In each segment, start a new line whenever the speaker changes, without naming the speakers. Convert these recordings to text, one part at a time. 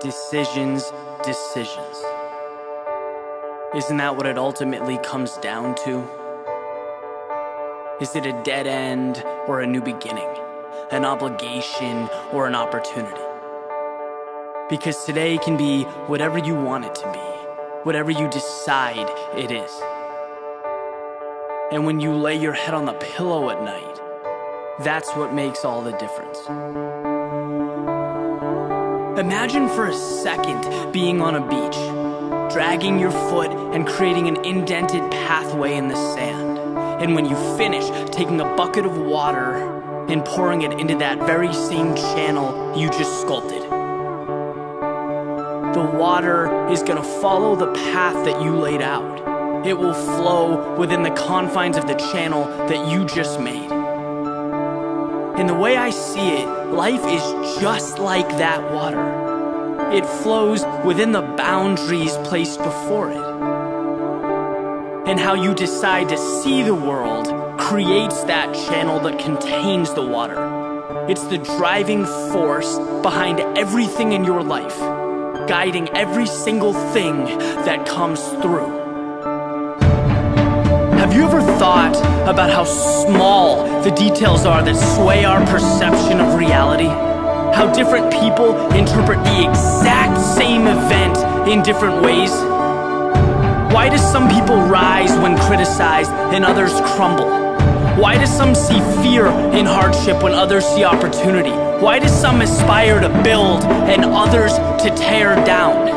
Decisions, decisions. Isn't that what it ultimately comes down to? Is it a dead end or a new beginning? An obligation or an opportunity? Because today can be whatever you want it to be, whatever you decide it is. And when you lay your head on the pillow at night, that's what makes all the difference. Imagine for a second being on a beach, dragging your foot and creating an indented pathway in the sand. And when you finish, taking a bucket of water and pouring it into that very same channel you just sculpted. The water is going to follow the path that you laid out. It will flow within the confines of the channel that you just made. And the way I see it, life is just like that water. It flows within the boundaries placed before it. And how you decide to see the world creates that channel that contains the water. It's the driving force behind everything in your life, guiding every single thing that comes through. Have you ever thought about how small the details are that sway our perception of reality? How different people interpret the exact same event in different ways? Why do some people rise when criticized and others crumble? Why do some see fear in hardship when others see opportunity? Why do some aspire to build and others to tear down?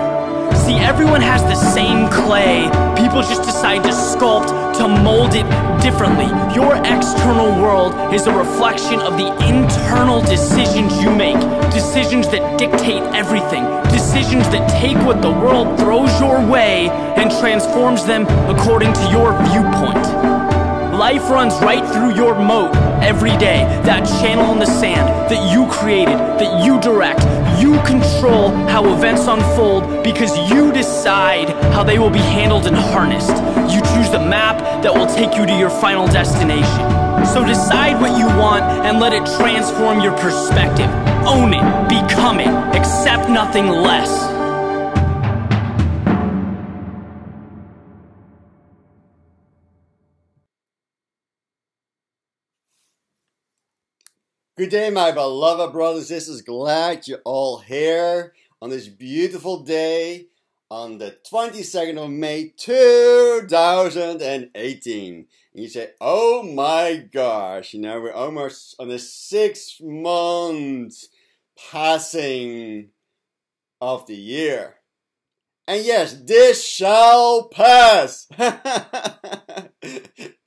See, everyone has the same clay. People just decide to sculpt, to mold it differently. Your external world is a reflection of the internal decisions you make. Decisions that dictate everything. Decisions that take what the world throws your way and transforms them according to your viewpoint. Life runs right through your moat every day. That channel in the sand that you created, that you direct. You control how events unfold because you decide how they will be handled and harnessed. You choose the map that will take you to your final destination. So decide what you want and let it transform your perspective. Own it, become it, accept nothing less.
Good day, my beloved brothers and sisters. Glad you're all here on this beautiful day on the 22nd of May 2018. And you say, oh my gosh, we're almost on the 6 months passing of the year. And yes, this shall pass.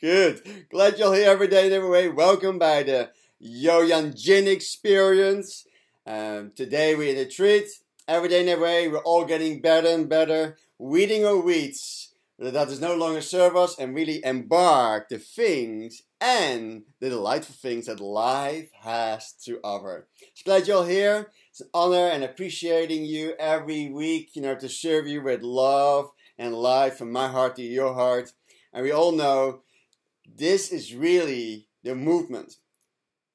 Good. Glad you're here every day and every way. Welcome by the Jojan GIN Experience. Today we're in a treat. Every day and every way, we're all getting better and better, weeding our weeds that does no longer serve us, and really embark the things and the delightful things that life has to offer. So glad you're here. It's an honor and appreciating you every week, to serve you with love and life from my heart to your heart. And we all know this is really the movement.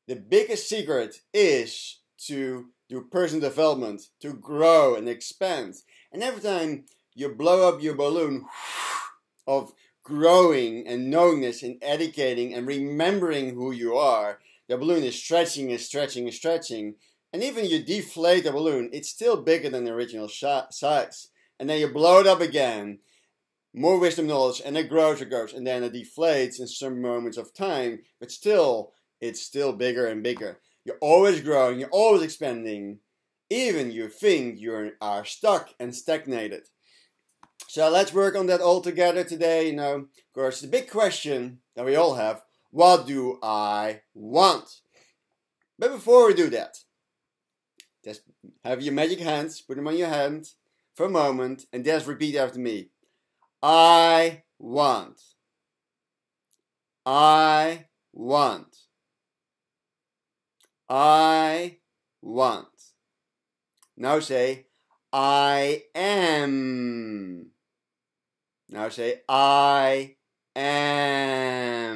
The biggest secret is to do personal development, to grow and expand. And every time you blow up your balloon of growing and knowingness and educating and remembering who you are, the balloon is stretching and stretching and stretching. And even you deflate the balloon, it's still bigger than the original size. And then you blow it up again, more wisdom knowledge, and it grows and grows. And then it deflates in some moments of time, but still, it's still bigger and bigger. You're always growing, you're always expanding, even you think you are stuck and stagnated. So let's work on that all together today. Of course, the big question that we all have, what do I want? But before we do that, just have your magic hands, put them on your hand for a moment, and just repeat after me. I want. I want. I want. Now say, I am. Now say, I am.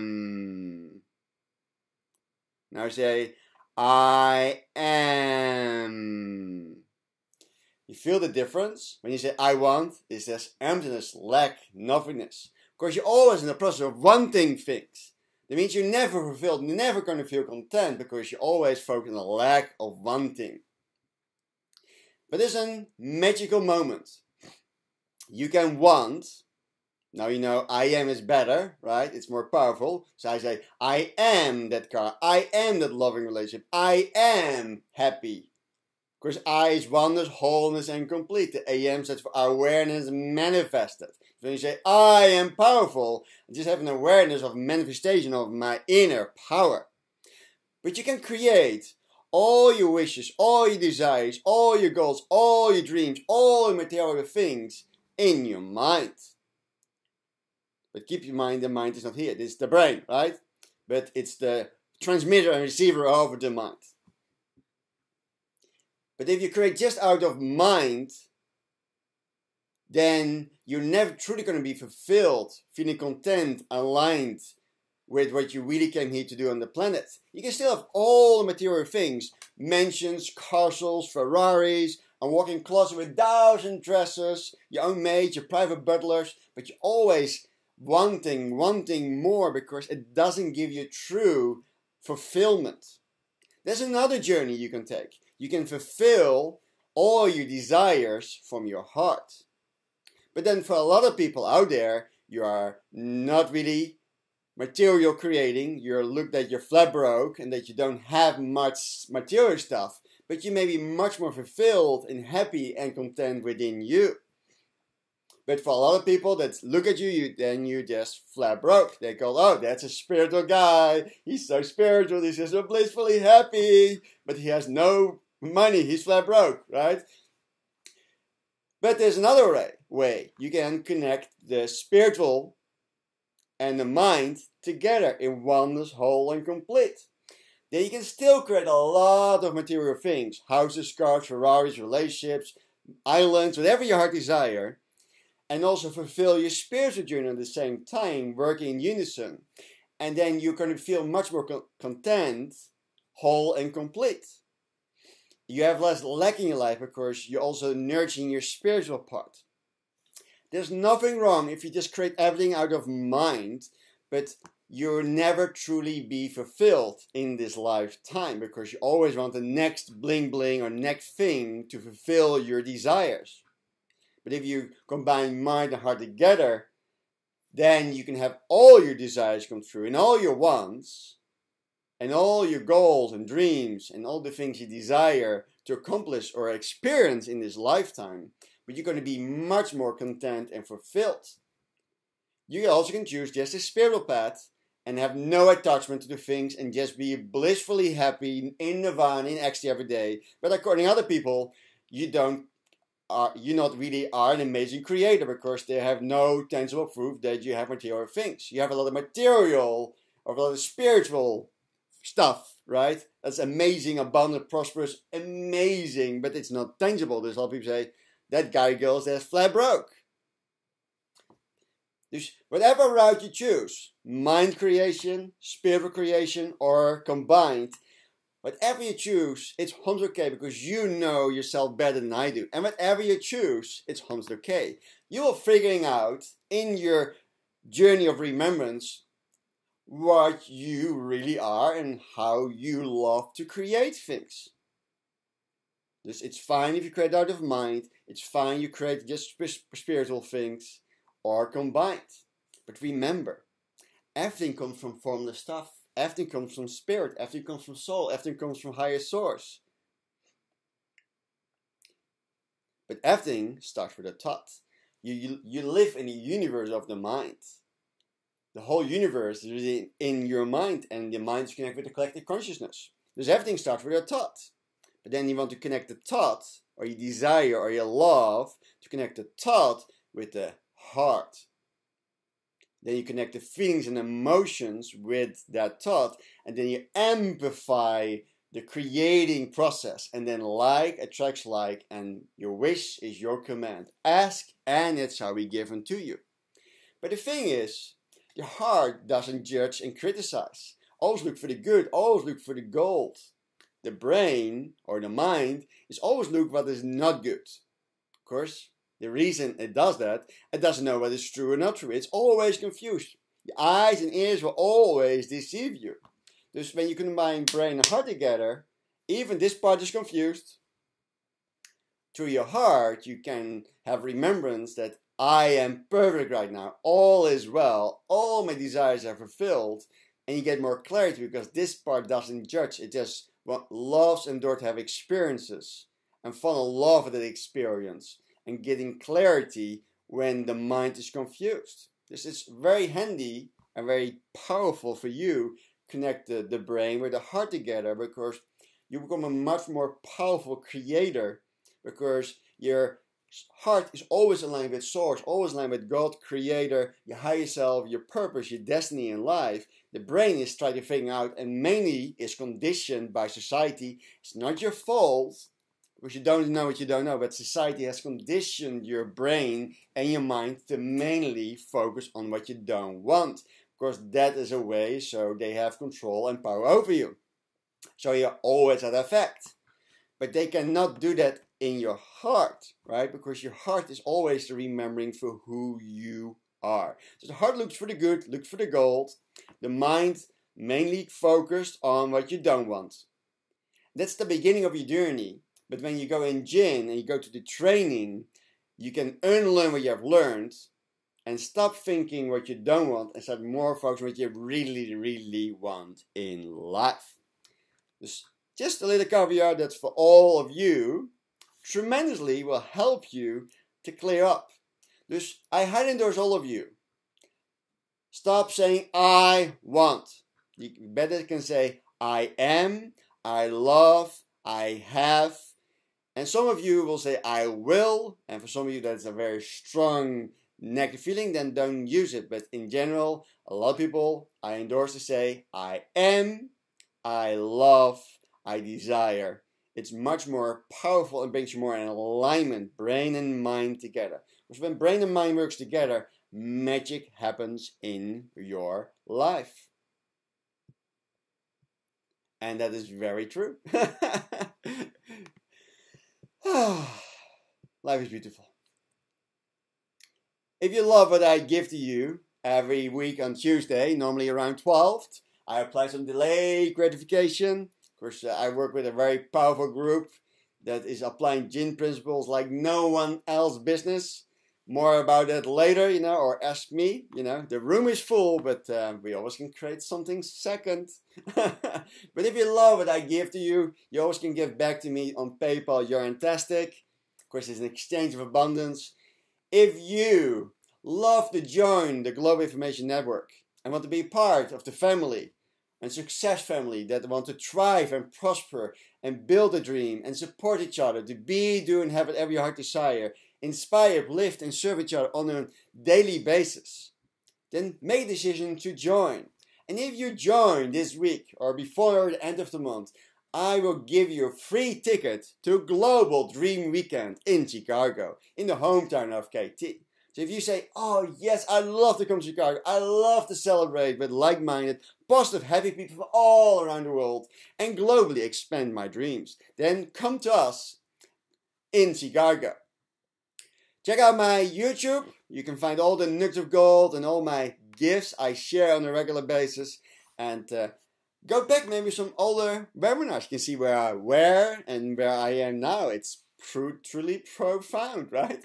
Now say, I am. feel the difference? When you say I want, it's this emptiness, lack, nothingness. Of course, you're always in the process of wanting things. That means you're never fulfilled, you're never going to feel content because you're always focused on the lack of wanting. But there's a magical moment. You can want. Now you know I am is better, right? It's more powerful. So I say, I am that car. I am that loving relationship. I am happy. Of course, I is oneness, wholeness, and complete. The AM stands for awareness manifested. So when you say, I am powerful, I just have an awareness of manifestation of my inner power. But you can create all your wishes, all your desires, all your goals, all your dreams, all your material things in your mind. But keep in mind, the mind is not here. This is the brain, right? But it's the transmitter and receiver over the mind. But if you create just out of mind, then you're never truly going to be fulfilled, feeling content, aligned with what you really came here to do on the planet. You can still have all the material things, mansions, castles, Ferraris, a walk-in closet with 1,000 dresses, your own maid, your private butlers, but you're always wanting more because it doesn't give you true fulfillment. There's another journey you can take. You can fulfill all your desires from your heart. But then for a lot of people out there, you are not really material creating. You're looked that you're flat broke and that you don't have much material stuff, but you may be much more fulfilled and happy and content within you. But for a lot of people that look at you, then you just flat broke. They go, oh, that's a spiritual guy. He's so spiritual. He's just so blissfully happy. But he has no money. He's flat broke, right? But there's another way. You can connect the spiritual and the mind together in oneness, whole, and complete. Then you can still create a lot of material things. Houses, cars, Ferraris, relationships, islands, whatever your heart desire. And also fulfill your spiritual journey at the same time, working in unison. And then you're going to feel much more content, whole, and complete. You have less lack in your life because you're also nurturing your spiritual part. There's nothing wrong if you just create everything out of mind, but you'll never truly be fulfilled in this lifetime because you always want the next bling bling or next thing to fulfill your desires. But if you combine mind and heart together, then you can have all your desires come true and all your wants and all your goals and dreams and all the things you desire to accomplish or experience in this lifetime. But you're going to be much more content and fulfilled. You also can choose just a spiritual path and have no attachment to the things and just be blissfully happy in nirvana, in ecstasy every day. But according to other people, you not really are an amazing creator because they have no tangible proof that you have material things. You have a lot of material or a lot of spiritual stuff, right? That's amazing, abundant, prosperous, amazing, but it's not tangible. There's a lot of people say, that guy goes, that's flat broke. Dus whatever route you choose, mind creation, spiritual creation, or combined, whatever you choose, it's 100k because you know yourself better than I do. And whatever you choose, it's 100k. You will figuring out in your journey of remembrance what you really are and how you love to create things. Dus it's fine if you create out of mind. It's fine you create just spiritual things or combined. But remember, everything comes from formless stuff. Everything comes from spirit. Everything comes from soul. Everything comes from higher source. But everything starts with a thought. You live in a universe of the mind. The whole universe is in your mind, and the mind is connected with the collective consciousness. Because everything starts with a thought. But then you want to connect the thought, or your desire, or your love, to connect the thought with the heart. Then you connect the feelings and emotions with that thought, and then you amplify the creating process. And then like attracts like, and your wish is your command. Ask, and it shall be given to you. But the thing is, your heart doesn't judge and criticize. Always look for the good, always look for the gold. The brain, or the mind, is always look what is not good. course, the reason it does that, it doesn't know what is true or not true. It's always confused. Your eyes and ears will always deceive you. Dus when you combine brain and heart together, even this part is confused. Through your heart, you can have remembrance that I am perfect right now. All is well. All my desires are fulfilled. And you get more clarity because this part doesn't judge. It just loves and adores to have experiences and fall in love with that experience and getting clarity when the mind is confused. This is very handy and very powerful for you. Connect the brain with the heart together because you become a much more powerful creator because your heart is always aligned with source, always aligned with God, creator, your higher self, your purpose, your destiny in life. The brain is trying to figure out and mainly is conditioned by society. It's not your fault because you don't know what you don't know, but society has conditioned your brain and your mind to mainly focus on what you don't want. Because that is a way so they have control and power over you. So you're always at effect. But they cannot do that in your heart, right? Because your heart is always the remembering for who you are. So the heart looks for the good, looks for the gold. The mind mainly focused on what you don't want. That's the beginning of your journey. But when you go in GIN and you go to the training, you can unlearn what you have learned and stop thinking what you don't want and start more focused on what you really, really want in life. Just a little caveat that's for all of you, tremendously will help you to clear up. Dus I highly endorse all of you. Stop saying I want. You better can say I am, I love, I have. And some of you will say I will. And for some of you that's a very strong negative feeling, then don't use it. But in general, a lot of people, I endorse to say I am, I love, I desire. It's much more powerful and brings you more in alignment, brain and mind together. Because when brain and mind works together, magic happens in your life. And that is very true. Life is beautiful. If you love what I give to you every week on Tuesday, normally around 12, I apply some delayed gratification. Of course, I work with a very powerful group that is applying GIN principles like no one else business. More about that later, or ask me. The room is full, but we always can create something second. But if you love what I give to you, you always can give back to me on PayPal. You're fantastic. Of course, it's an exchange of abundance. If you love to join the Global Information Network and want to be part of the family and success family that want to thrive and prosper and build a dream and support each other to be, do, and have whatever your heart desire, inspire, uplift, and serve each other on a daily basis, then make a decision to join. And if you join this week or before the end of the month, I will give you a free ticket to Global Dream Weekend in Chicago, in the hometown of KT. So if you say, oh yes, I love to come to Chicago, I love to celebrate with like-minded, positive, happy people from all around the world and globally expand my dreams, then come to us in Chicago. Check out my YouTube. You can find all the nuggets of gold and all my gifts I share on a regular basis. And go back maybe some older webinars. You can see where I were and where I am now. It's truly profound, right?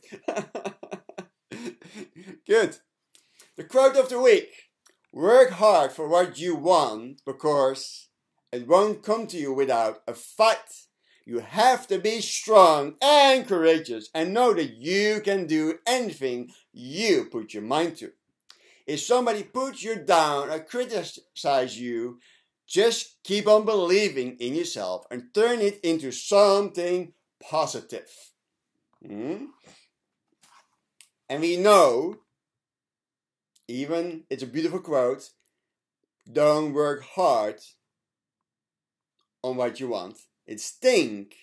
Good. The quote of the week. Work hard for what you want because it won't come to you without a fight. You have to be strong and courageous and know that you can do anything you put your mind to. If somebody puts you down or criticizes you, just keep on believing in yourself and turn it into something positive. And we know, even it's a beautiful quote, don't work hard on what you want. It's think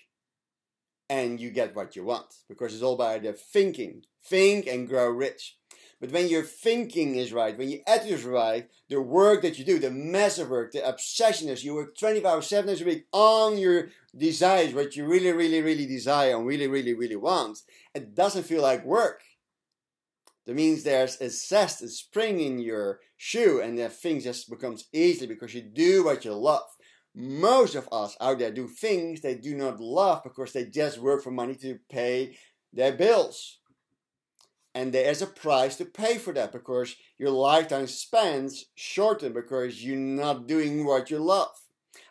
and you get what you want. Because it's all about the thinking. Think and grow rich. But when your thinking is right, when your attitude is right, the work that you do, the massive work, the obsession is you work 24 hours, 7 days a week on your desires, what you really, really, really desire and really, really, really want, it doesn't feel like work. That means there's a zest, a spring in your shoe, and that thing just becomes easy because you do what you love. Most of us out there do things they do not love because they just work for money to pay their bills. And there is a price to pay for that because your lifetime spans shorten because you're not doing what you love.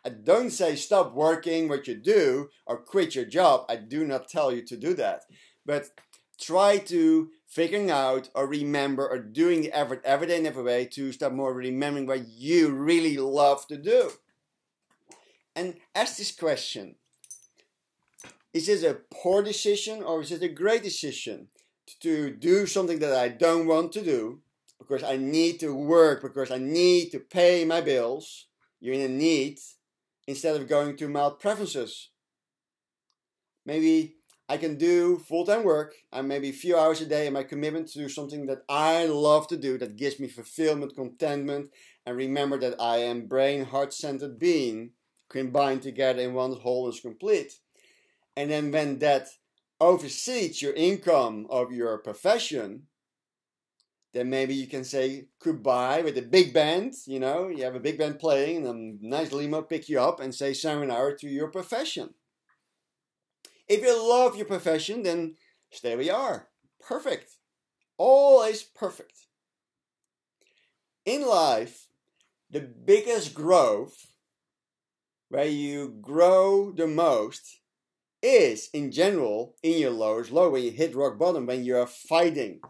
I don't say stop working what you do or quit your job. I do not tell you to do that. But try to figuring out or remember or doing the effort every day in every way to start more remembering what you really love to do. And ask this question. Is this a poor decision or is it a great decision to do something that I don't want to do because I need to work, because I need to pay my bills? You're in a need instead of going to mild preferences. Maybe I can do full-time work and maybe a few hours a day and my commitment to do something that I love to do that gives me fulfillment, contentment, and remember that I am brain, heart-centered being combined together in one whole is complete. And then when that oversees your income of your profession, then maybe you can say goodbye with a big band, you have a big band playing and a nice limo pick you up and say sayonara to your profession. If you love your profession, then stay where you are. Perfect. Always perfect. In life, the biggest growth, where you grow the most, is in general in your lowest low, when you hit rock bottom, when you are fighting.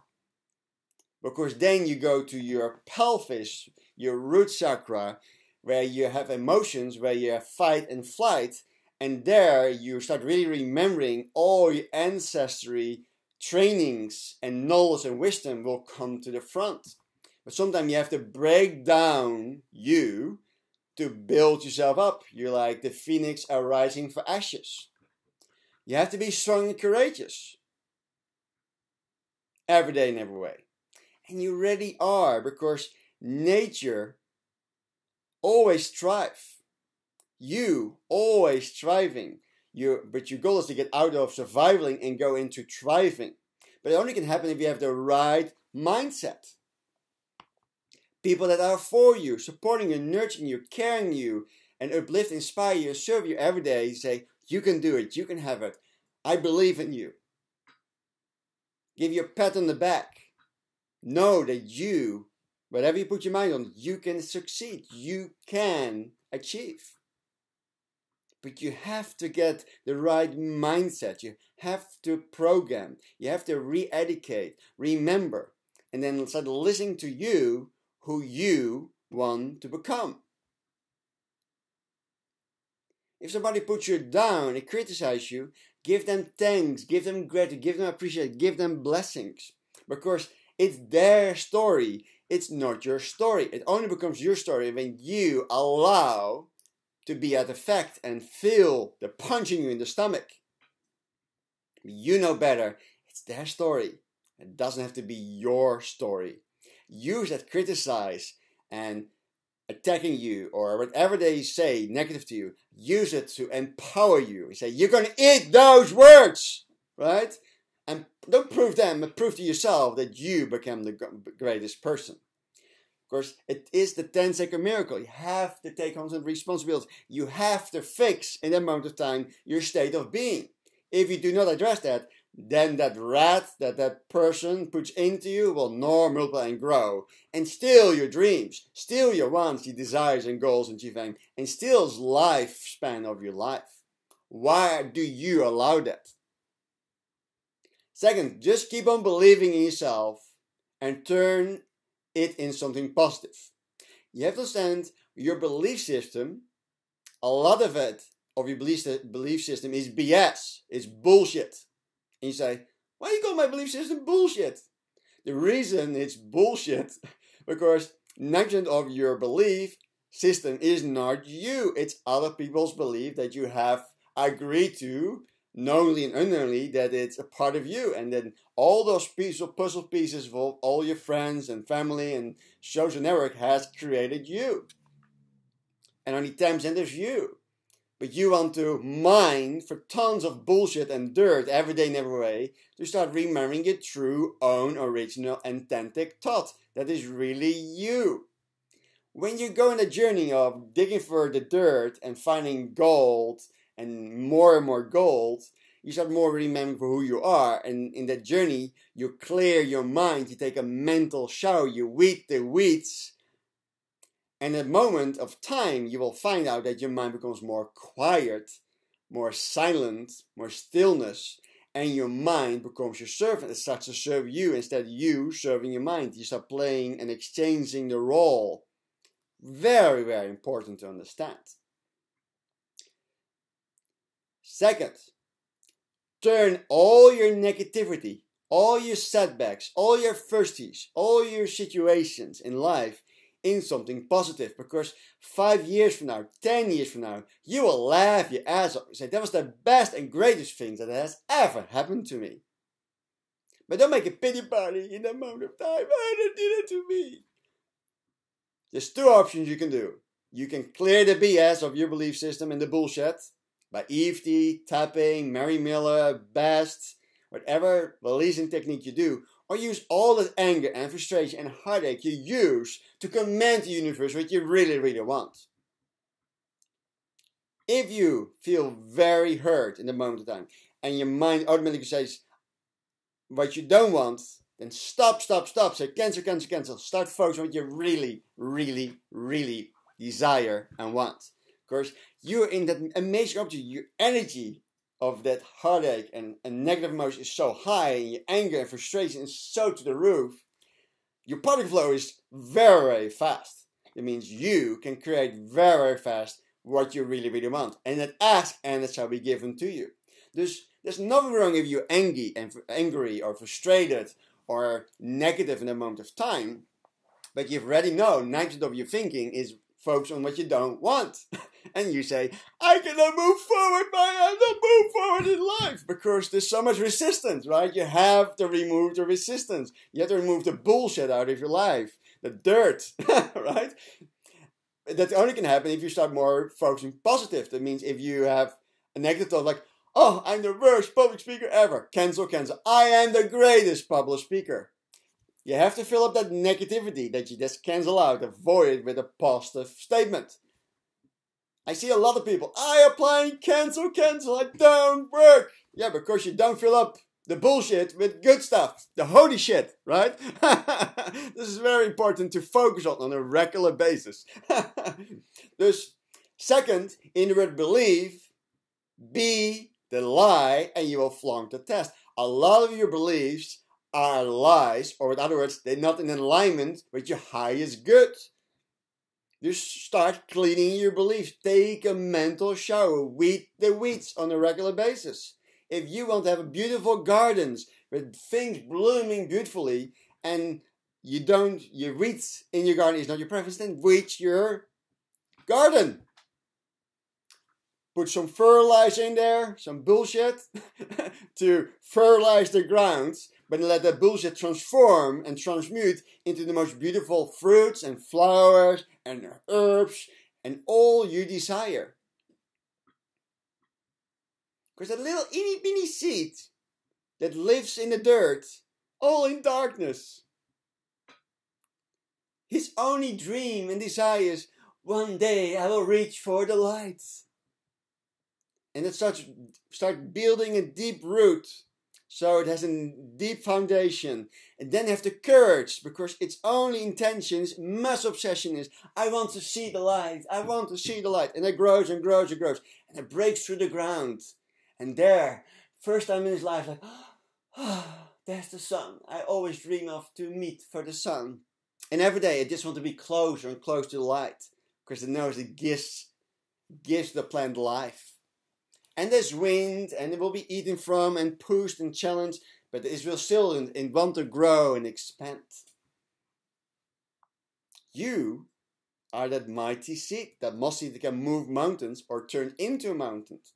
Because then you go to your pelvis, your root chakra, where you have emotions, where you have fight and flight. And there you start really remembering all your ancestry trainings and knowledge and wisdom will come to the front. But sometimes you have to break down you to build yourself up. You're like the phoenix arising for ashes. You have to be strong and courageous. Every day in every way. And you really are, because nature always strives. You always striving. But your goal is to get out of surviving and go into thriving. But it only can happen if you have the right mindset. People that are for you, supporting you, nurturing you, caring you, and uplift, inspire you, serve you every day. Say, you can do it, you can have it. I believe in you. Give you a pat on the back. Know that you, whatever you put your mind on, you can succeed. You can achieve. But you have to get the right mindset. You have to program. You have to re-educate, remember, and then start listening to you, who you want to become. If somebody puts you down and criticizes you, give them thanks, give them gratitude, give them appreciation, give them blessings. Because it's their story. It's not your story. It only becomes your story when you allow to be at effect and feel the punching you in the stomach. You know better. It's their story. It doesn't have to be your story. Use that criticize and attacking you or whatever they say negative to you. Use it to empower you. You say, you're going to eat those words, right? And don't prove them, but prove to yourself that you become the greatest person. Of course, it is the 10-second miracle. You have to take on some responsibility. You have to fix in that moment of time your state of being. If you do not address that, then that rat that person puts into you will multiply and grow and steal your dreams, steal your wants, your desires and goals and achieving, and steals lifespan of your life. Why do you allow that? Second, just keep on believing in yourself and turn it in something positive. You have to understand your belief system. A lot of it, of your belief system, is BS. It's bullshit. And you say, why do you call my belief system bullshit? The reason it's bullshit because 90% of your belief system is not you. It's other people's belief that you have agreed to knowingly and unknowingly, that it's a part of you, and then all those pieces of puzzle pieces of all your friends and family and social network has created you. And only 10% is you. But you want to mine for tons of bullshit and dirt every day in every way to start remembering your true, own, original, authentic thought that is really you. When you go on a journey of digging for the dirt and finding gold and more gold, you start more remembering for who you are. And in that journey, you clear your mind, you take a mental shower, you weed the weeds. And at a moment of time, you will find out that your mind becomes more quiet, more silent, more stillness, and your mind becomes your servant. It starts to serve you instead of you serving your mind. You start playing and exchanging the role. Very, very important to understand. Second, turn all your negativity, all your setbacks, all your adversities, all your situations in life in something positive, because 5 years from now, 10 years from now, you will laugh your ass off and say, that was the best and greatest thing that has ever happened to me. But don't make a pity party in that moment of time. Oh, they did it to me. There's two options you can do. You can clear the BS of your belief system and the bullshit by EFT, tapping, Mary Miller, BEST, whatever releasing technique you do, or use all that anger and frustration and heartache you use to command the universe what you really, really want. If you feel very hurt in the moment of time and your mind automatically says what you don't want, then stop. Say cancel. Start focusing on what you really, really, really desire and want. Because you're in that amazing opportunity. Your energy of that heartache and negative emotion is so high, and your anger and frustration is so to the roof. Your particle flow is very, very fast. It means you can create very, very fast what you really, really want. And that ask and it shall be given to you. There's nothing wrong if you're angry or frustrated or negative in a moment of time, but you already know 90% of your thinking is focused on what you don't want. And you say, I cannot move forward, I cannot move forward in life because there's so much resistance, right? You have to remove the resistance. You have to remove the bullshit out of your life, the dirt, right? That only can happen if you start more focusing positive. That means if you have a negative thought like, oh, I'm the worst public speaker ever. Cancel. I am the greatest public speaker. You have to fill up that negativity that you just cancel out, avoid it with a positive statement. I see a lot of people, I applying cancel, I don't work. Yeah, because you don't fill up the bullshit with good stuff, the holy shit, right? This is very important to focus on a regular basis. Dus, second, in the word believe, be the lie and you will flunk the test. A lot of your beliefs are lies, or in other words, they're not in alignment with your highest good. Just start cleaning your beliefs. Take a mental shower. Weed the weeds on a regular basis. If you want to have beautiful gardens with things blooming beautifully and your weeds in your garden is not your preference, then weed your garden. Put some fertilizer in there, some bullshit to fertilize the ground, but let that bullshit transform and transmute into the most beautiful fruits and flowers and herbs and all you desire. Because that little itty bitty seed that lives in the dirt, all in darkness, his only dream and desire is, one day I will reach for the light. And it start building a deep root, so it has a deep foundation. And then have the courage, because its only intentions, mass obsession is, I want to see the light, I want to see the light. And it grows and grows and grows. And it breaks through the ground. And there, first time in his life, like, there's the sun. I always dream of to meet for the sun. And every day I just want to be closer and closer to the light, because it knows it gives the plant life. And there's wind, and it will be eaten from and pushed and challenged, but it will still want to grow and expand. You are that mighty seed, that moss seed that can move mountains or turn into mountains.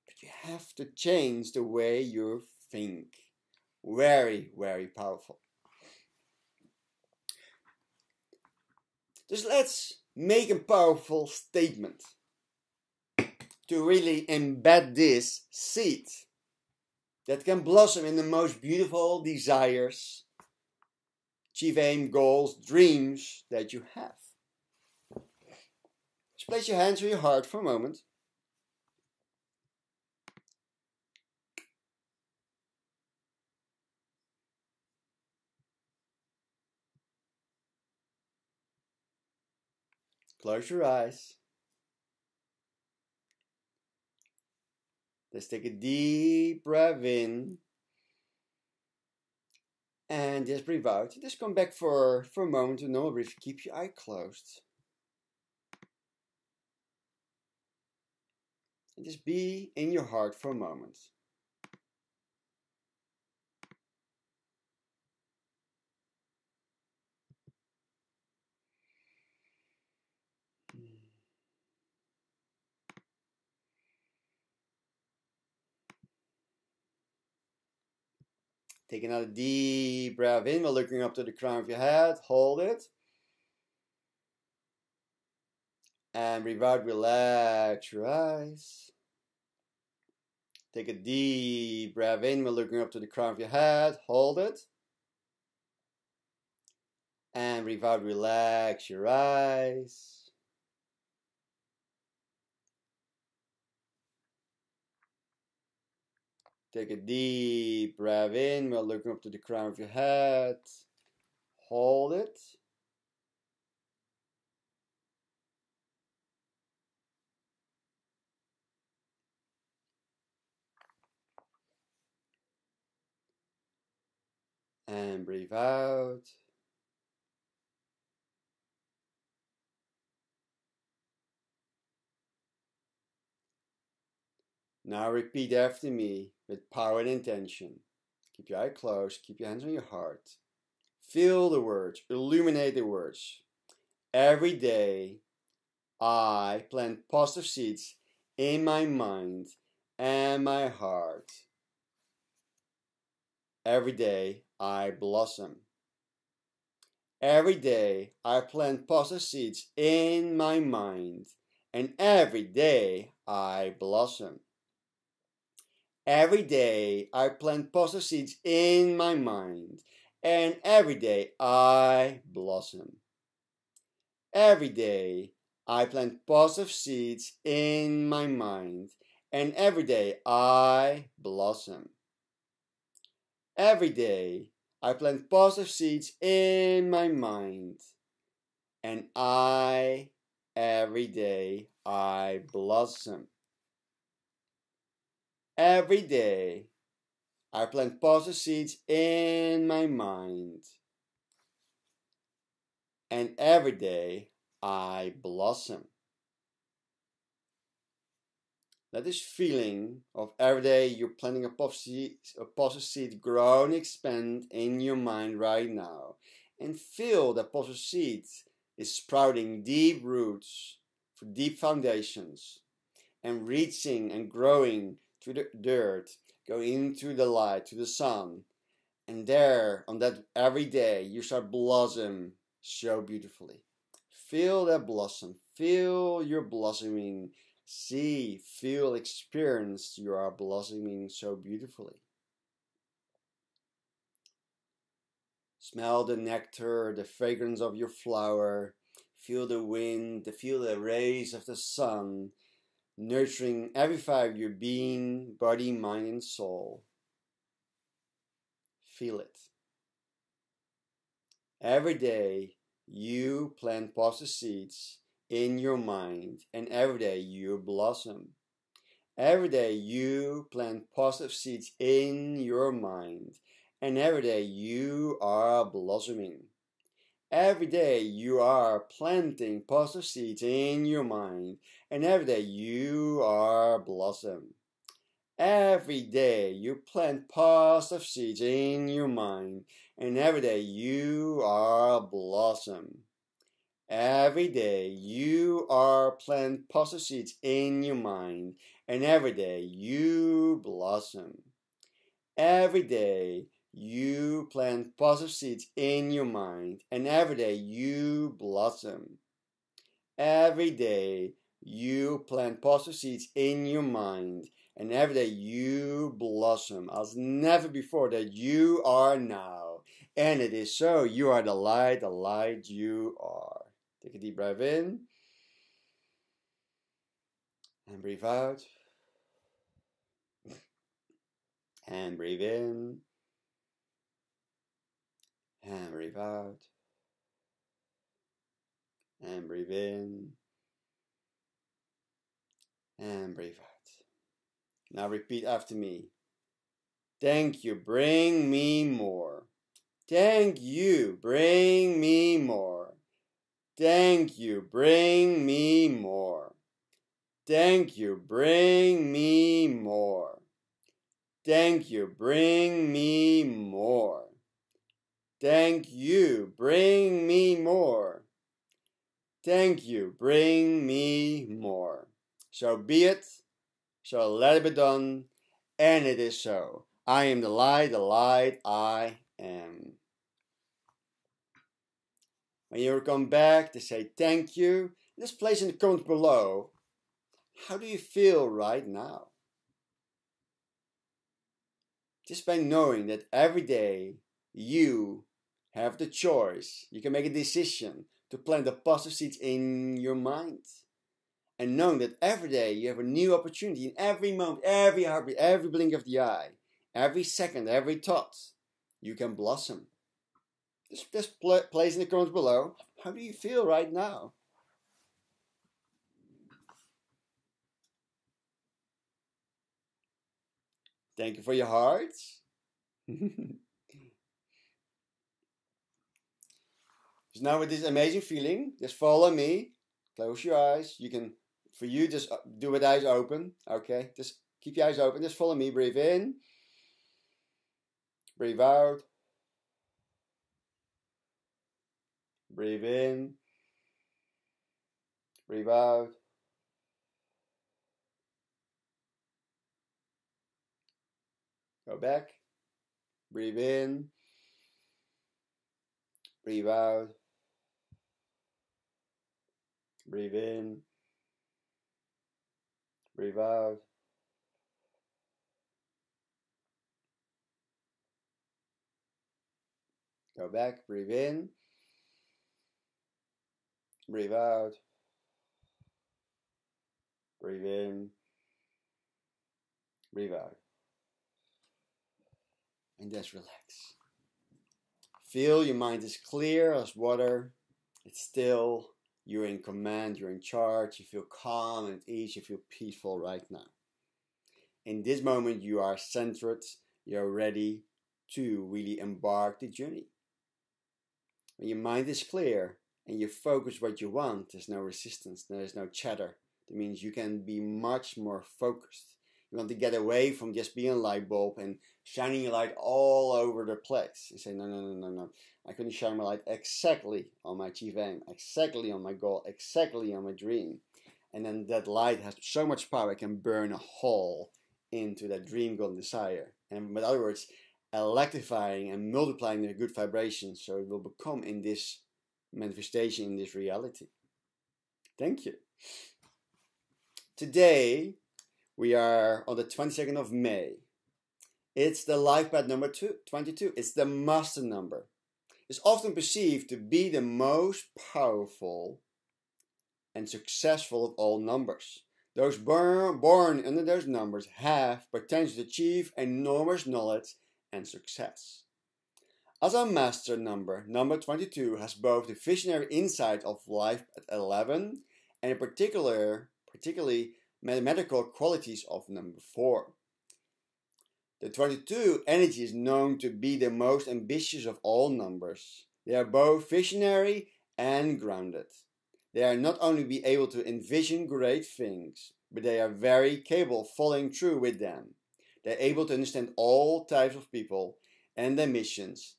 But You have to change the way you think. Very, very powerful. Dus let's make a powerful statement to really embed this seed that can blossom in the most beautiful desires, achieve aim, goals, dreams that you have. Just place your hands on your heart for a moment. Close your eyes. Let's take a deep breath in. And just breathe out. Just come back for a moment to normal breath. Keep your eye closed. And just be in your heart for a moment. Take another deep breath in while looking up to the crown of your head. Hold it. And breathe out, relax your eyes. Take a deep breath in while looking up to the crown of your head. Hold it. And breathe out, relax your eyes. Take a deep breath in while looking up to the crown of your head. Hold it. And breathe out. Now repeat after me with power and intention. Keep your eye closed, keep your hands on your heart. Feel the words, illuminate the words. Every day I plant positive seeds in my mind and my heart. Every day I blossom. Every day I plant positive seeds in my mind, and every day I blossom. Every day I plant positive seeds in my mind, and every day I blossom. Every day I plant positive seeds in my mind, and every day I blossom. Every day I plant positive seeds in my mind, and every day I blossom. Every day I plant positive seeds in my mind, and every day I blossom. Let this feeling of every day you're planting a positive seed grow and expand in your mind right now. And feel that positive seed is sprouting deep roots for deep foundations and reaching and growing through the dirt, going into the light, to the sun. And there, on that every day, you start blossom so beautifully. Feel that blossom. Feel your blossoming. See, feel, experience you are blossoming so beautifully. Smell the nectar, the fragrance of your flower. Feel the wind, feel the rays of the sun, nurturing every fiber of your being, body, mind, and soul. Feel it. Every day you plant positive seeds in your mind, and every day you blossom. Every day you plant positive seeds in your mind, and every day you are blossoming. Every day you are planting positive seeds in your mind, and every day you are blossom. Every day you plant positive seeds in your mind, and every day you are blossom. Every day you are planting positive seeds in your mind, and every day you blossom. Every day you plant positive seeds in your mind, and every day you blossom. Every day you plant positive seeds in your mind, and every day you blossom as never before that you are now. And it is so. You are the light you are. Take a deep breath in and breathe out. And breathe in and breathe out. And breathe in and breathe out. Now repeat after me. Thank you, bring me more. Thank you, bring me more. Thank you, bring me more. Thank you, bring me more. Thank you, bring me more. Thank you, bring me more. Thank you, bring me more. So be it, so let it be done, and it is so. I am the light I am. When you come back to say thank you, just place in the comments below, how do you feel right now? Just by knowing that every day you have the choice, you can make a decision to plant the positive seeds in your mind. And knowing that every day you have a new opportunity in every moment, every heartbeat, every blink of the eye, every second, every thought, you can blossom. Just place in the comments below, how do you feel right now? Thank you for your hearts. So now with this amazing feeling, just follow me. Close your eyes. You can, for you, just do with eyes open. Okay, just keep your eyes open. Just follow me. Breathe in. Breathe out. Breathe in. Breathe out. Go back. Breathe in. Breathe out. Breathe in. Breathe out. Go back. Breathe in. Breathe out. Breathe in. Breathe out. And just relax. Feel your mind is clear as water. It's still. You're in command. You're in charge. You feel calm and at ease. You feel peaceful right now. In this moment, you are centered. You're ready to really embark the journey. When your mind is clear and you focus what you want, there's no resistance. There's no chatter. That means you can be much more focused. You want to get away from just being a light bulb and shining your light all over the place. And say, no. I can shine my light exactly on my chief aim, exactly on my goal, exactly on my dream. And then that light has so much power, it can burn a hole into that dream, goal, and desire. And in other words, electrifying and multiplying the good vibrations so it will become in this manifestation, in this reality. Thank you. Today, we are on the 22nd of May. It's the life path number 22. It's the master number. It's often perceived to be the most powerful and successful of all numbers. Those born under those numbers have potential to achieve enormous knowledge and success. As our master number, number 22 has both the visionary insight of life at 11 and in particularly mathematical qualities of number 4. The 22 energy is known to be the most ambitious of all numbers. They are both visionary and grounded. They are not only be able to envision great things, but they are very capable of following through with them. They're able to understand all types of people and their missions.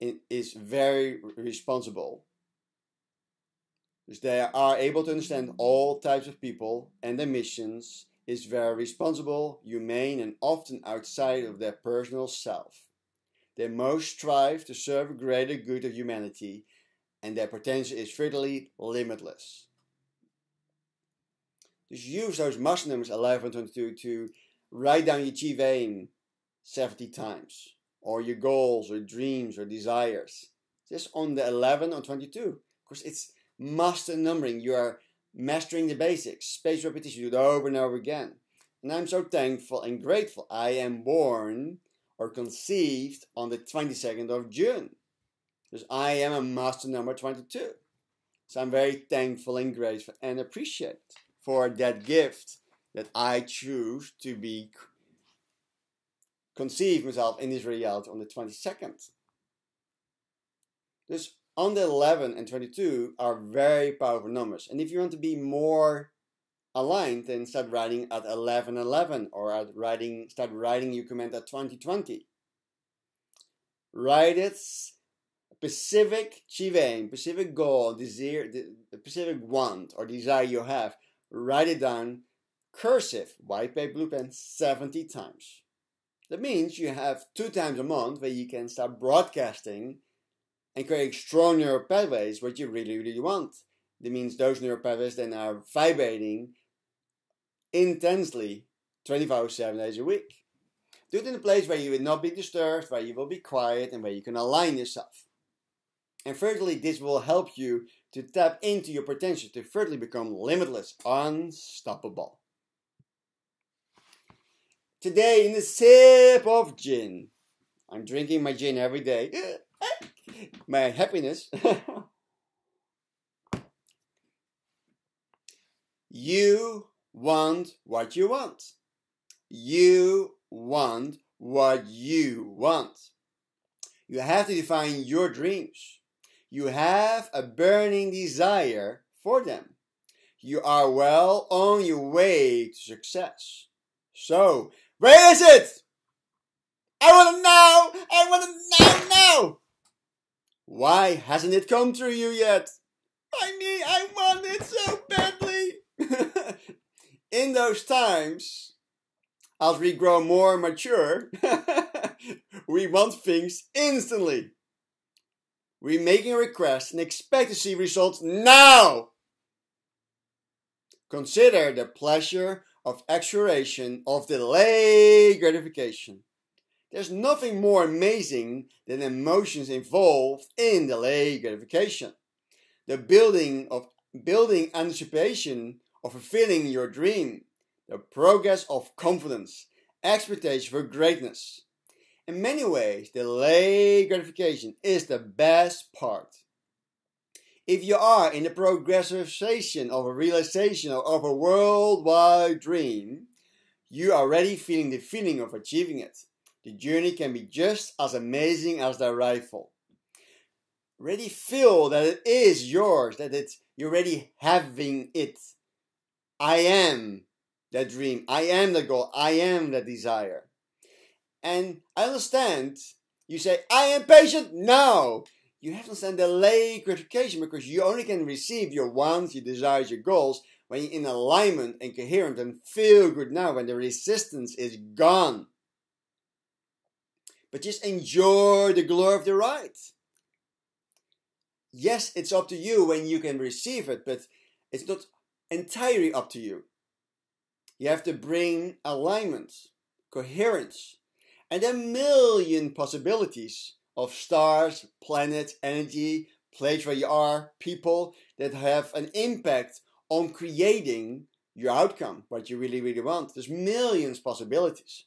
It is very responsible. Dus they are able to understand all types of people, and their missions is very responsible, humane, and often outside of their personal self. They most strive to serve a greater good of humanity, and their potential is virtually limitless. Dus use those muscle numbers 11 and 22 to write down your chief aim 70 times, or your goals, or dreams, or desires. Just on the 11 or 22, because it's master numbering. You are mastering the basics, spaced repetition, you do it over and over again. And I'm so thankful and grateful. I am born or conceived on the 22nd of June. Dus I am a master number 22. So I'm very thankful and grateful and appreciate for that gift that I choose to be conceive myself in this reality on the 22nd. Dus on the 11 and 22 are very powerful numbers. And if you want to be more aligned, then start writing at 11:11 or start writing your command at 20:20. Write it, specific chief aim, specific goal, desire, the specific want or desire you have. Write it down, cursive, white paper, blue pen, 70 times. That means you have 2 times a month where you can start broadcasting and create strong neural pathways, what you really, really want. That means those neural pathways then are vibrating intensely 24/7 days a week. Do it in a place where you will not be disturbed, where you will be quiet, and where you can align yourself. And thirdly, this will help you to tap into your potential to further become limitless, unstoppable. Today, in a sip of gin, I'm drinking my gin every day. My happiness. You want what you want. You want what you want. You have to define your dreams. You have a burning desire for them. You are well on your way to success. So, where is it? I want it now! I want it now! Why hasn't it come through you yet? I want it so badly. In those times, as we grow more mature, we want things instantly. We're making a request and expect to see results now. Consider the pleasure of exploration of delayed gratification. There's nothing more amazing than emotions involved in delayed gratification. The building anticipation of fulfilling your dream. The progress of confidence. Expectation for greatness. In many ways, delayed gratification is the best part. If you are in the progressivization of a realization of a worldwide dream, you are already feeling the feeling of achieving it. The journey can be just as amazing as the arrival. Already feel that it is yours, that you're already having it. I am that dream. I am the goal. I am the desire. And I understand, you say, I am patient. No. You have to understand delayed gratification because you only can receive your wants, your desires, your goals when you're in alignment and coherent and feel good now, when the resistance is gone. But just enjoy the glory of the ride. Yes, it's up to you when you can receive it, but it's not entirely up to you. You have to bring alignment, coherence, and a million possibilities of stars, planets, energy, place where you are, people that have an impact on creating your outcome, what you really, really want. There's millions possibilities.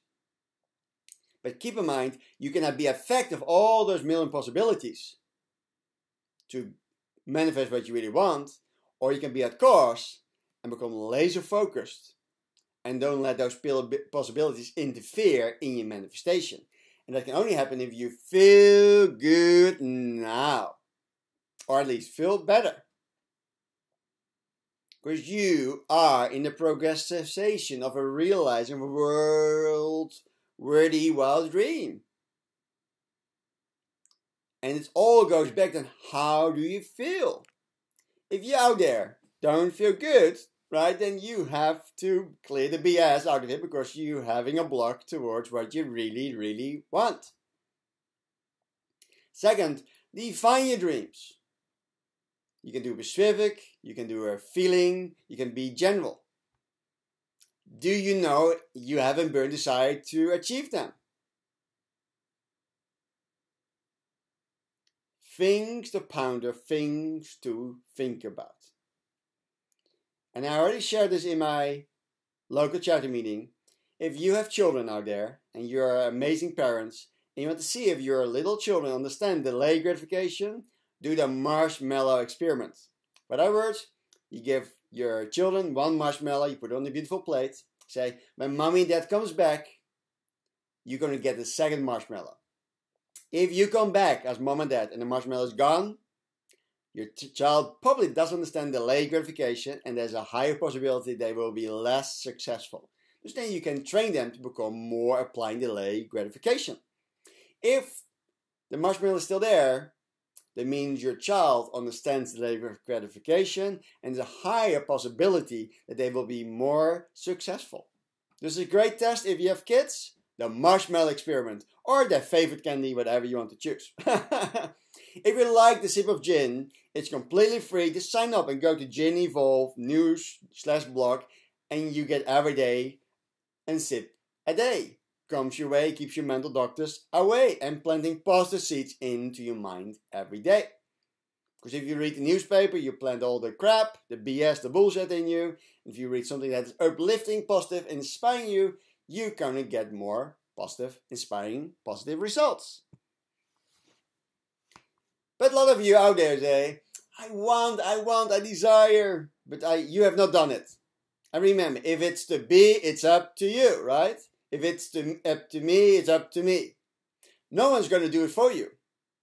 But keep in mind, you cannot be effective all those million possibilities to manifest what you really want, or you can be at course and become laser focused and don't let those possibilities interfere in your manifestation. And that can only happen if you feel good now, or at least feel better. Because you are in the progressivization of a realizing a world-worthy wild dream. And it all goes back to how do you feel? If you out there don't feel good, right, then you have to clear the BS out of it because you're having a block towards what you really, really want. Second, define your dreams. You can do specific, you can do a feeling, you can be general. Do you know you have a burning desire to achieve them? Things to ponder, things to think about. And I already shared this in my local charity meeting. If you have children out there and you're amazing parents and you want to see if your little children understand delayed gratification, do the marshmallow experiment. In other words, you give your children one marshmallow, you put it on a beautiful plate, say, when mommy and dad comes back, you're going to get the second marshmallow. If you come back as mom and dad and the marshmallow is gone, your child probably doesn't understand delayed gratification and there's a higher possibility they will be less successful. So then you can train them to become more applying delayed gratification. If the marshmallow is still there, that means your child understands delayed gratification and there's a higher possibility that they will be more successful. This is a great test if you have kids, the marshmallow experiment, or their favorite candy, whatever you want to choose. If you like the sip of gin, it's completely free. Just sign up and go to Gin Evolve news/blog and you get every day and sip a day. Comes your way, keeps your mental doctors away, and planting positive seeds into your mind every day. Because if you read the newspaper, you plant all the crap, the BS, the bullshit in you. If you read something that is uplifting, positive, inspiring you, you're gonna get more positive, inspiring, positive results. But a lot of you out there say, I want, I desire, but you have not done it. And remember, if it's to be, it's up to you, right? If it's up to me, it's up to me. No one's going to do it for you.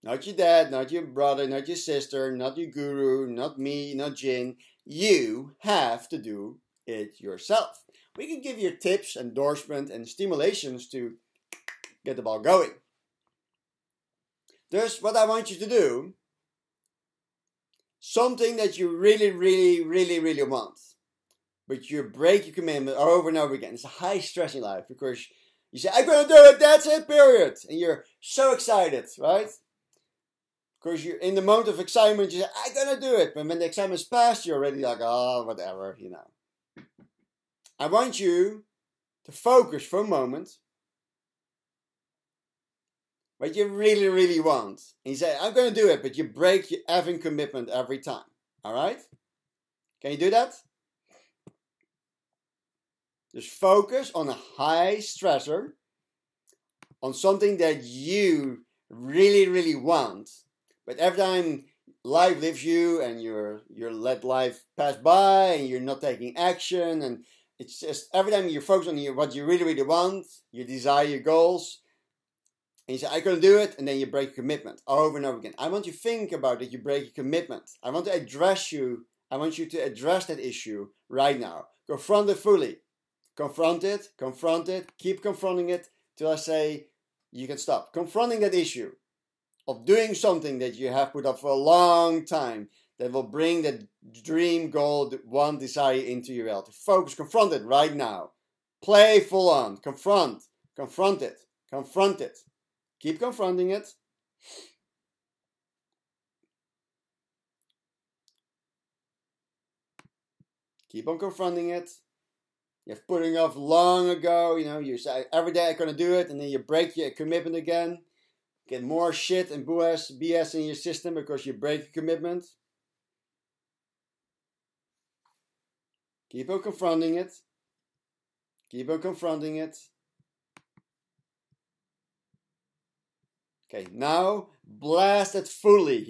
Not your dad, not your brother, not your sister, not your guru, not me, not Jin. You have to do it yourself. We can give you tips, endorsement, and stimulations to get the ball going. Thus, what I want you to do, something that you really, really, really, really want, but you break your commitment over and over again. It's a high stress in life because you say, I'm going to do it, that's it, period. And you're so excited, right? Because you're in the moment of excitement, you say, I'm going to do it. But when the excitement's passed, you're already like, oh, whatever, you know. I want you to focus for a moment what you really, really want. And you say, I'm going to do it, but you break your effing commitment every time. All right? Can you do that? Just focus on a high stressor, on something that you really, really want. But every time life leaves you and you're let life pass by and you're not taking action, and it's just every time you focus on what you really, really want, your desire, your goals, and you say, I'm going to do it, and then you break your commitment over and over again. I want you to think about it, you break your commitment. I want to address you. I want you to address that issue right now. Confront it fully. Confront it, keep confronting it till I say you can stop. Confronting that issue of doing something that you have put up for a long time that will bring that dream, goal, one desire into your reality. Focus, confront it right now. Play full on, confront it. Keep confronting it. Keep on confronting it. You've putting off long ago, you say, every day I'm going to do it, and then you break your commitment again. Get more shit and BS in your system because you break your commitment. Keep on confronting it. Keep on confronting it. Okay, now blast it fully,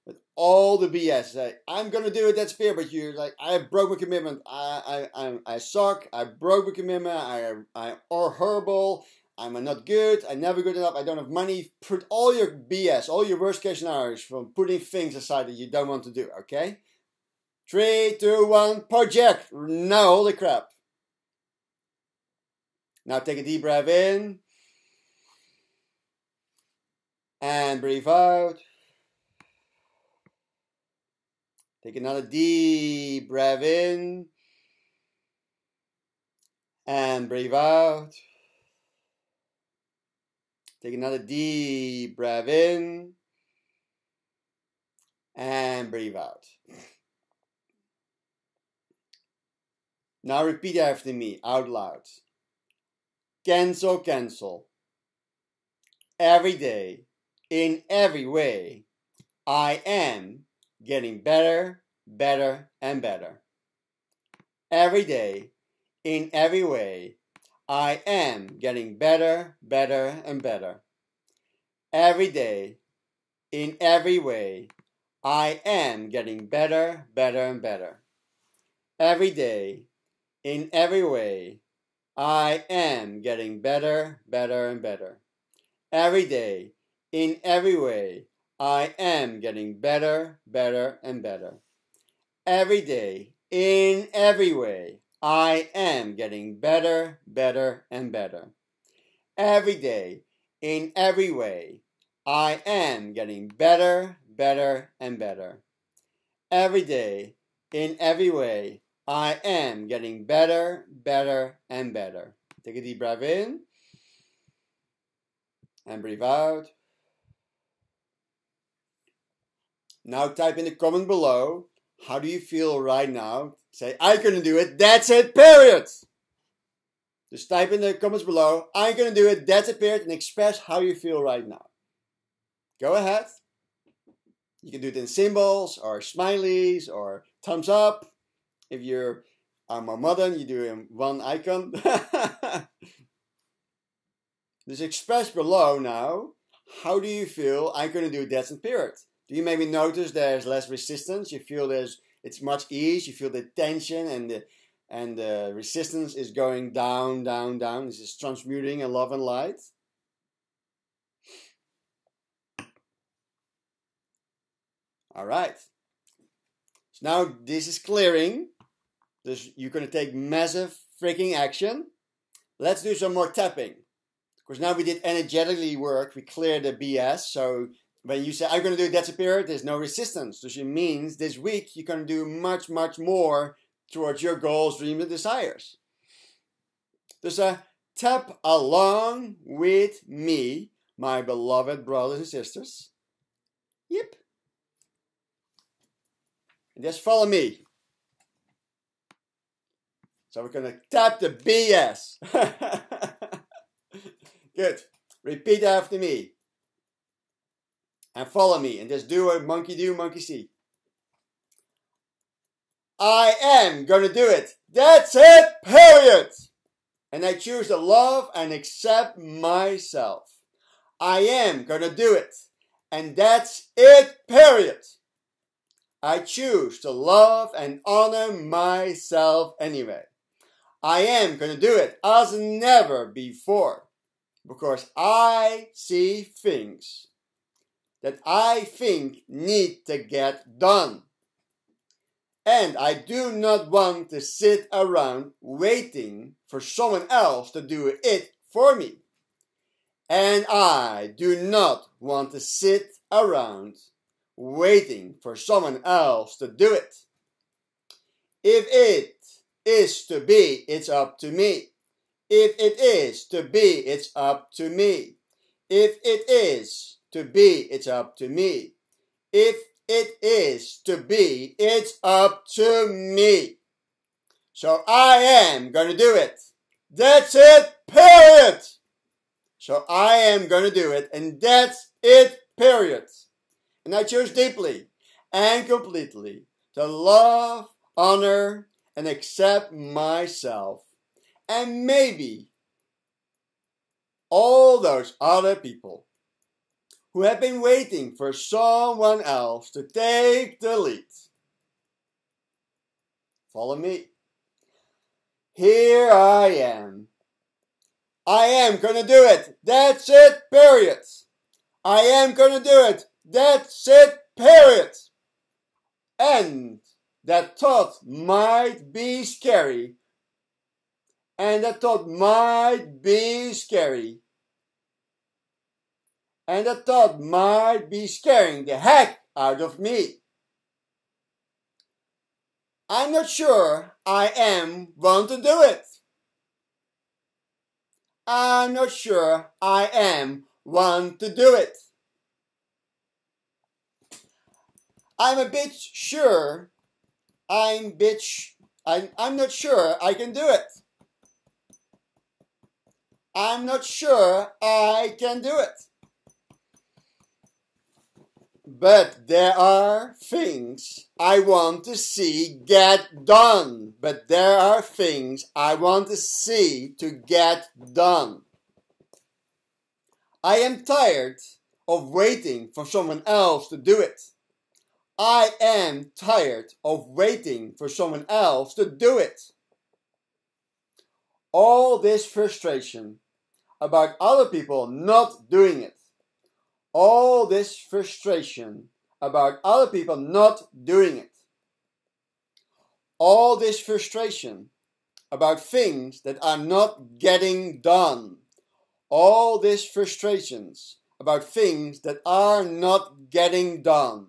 with all the BS. Say, I'm gonna do it, that's fair, but you're like, I broke my commitment. I suck. I broke my commitment. I'm horrible. I'm not good. I'm never good enough. I don't have money. Put all your BS, all your worst case scenarios from putting things aside that you don't want to do. Okay. 3, 2, 1, project. Now, holy crap. Now take a deep breath in. And breathe out. Take another deep breath in and breathe out. Take another deep breath in and breathe out. Now repeat after me out loud. Cancel, cancel. Every day, in every way, I am getting better, better, and better. Every day, in every way, I am getting better, better, and better. Every day, in every way, I am getting better, better, and better. Every day, in every way, I am getting better, better, and better. Every day, in every way, I am getting better, better, and better. Every day, in every way, I am getting better, better, and better. Every day, in every way, I am getting better, better, and better. Every day, in every way, I am getting better, better, and better. Take a deep breath in and breathe out. Now type in the comment below, how do you feel right now? Say, I couldn't do it, that's it, period. Just type in the comments below, I'm gonna do it, that's it, period, and express how you feel right now. Go ahead. You can do it in symbols, or smileys, or thumbs up. If you're more modern, you do it in one icon. Just express below now, how do you feel I'm gonna do it, that's it, period. Do you maybe notice there's less resistance? You feel it's much ease. You feel the tension and the resistance is going down, down, down. This is transmuting in love and light. All right. So now this is clearing. You're going to take massive freaking action. Let's do some more tapping. Because now we did energetically work. We cleared the BS. So when you say, I'm going to do that's a period, there's no resistance. So it means this week you're going to do much, much more towards your goals, dreams, and desires. Dus tap along with me, my beloved brothers and sisters. Yep. And just follow me. So we're going to tap the BS. Good. Repeat after me. And follow me. And just do a monkey do, monkey see. I am going to do it. That's it, period. And I choose to love and accept myself. I am going to do it. And that's it, period. I choose to love and honor myself anyway. I am going to do it as never before. Because I see things that I think need to get done. And I do not want to sit around waiting for someone else to do it for me. And I do not want to sit around waiting for someone else to do it. If it is to be, it's up to me. If it is to be, it's up to me. If it is to be, it's up to me. If it is to be, it's up to me. So I am going to do it. That's it, period. So I am going to do it, and that's it, period. And I choose deeply and completely to love, honor, and accept myself. And maybe all those other people who have been waiting for someone else to take the lead. Follow me. Here I am. I am going to do it. That's it, period. I am going to do it. That's it, period. And that thought might be scary. And that thought might be scary. And that thought might be scaring the heck out of me. I'm not sure I am one to do it. I'm not sure I am one to do it. I'm a bit sure. I'm not sure I can do it. I'm not sure I can do it. But there are things I want to see get done. But there are things I want to see to get done. I am tired of waiting for someone else to do it. I am tired of waiting for someone else to do it. All this frustration about other people not doing it. All this frustration about other people not doing it. All this frustration about things that are not getting done. All these frustrations about things that are not getting done.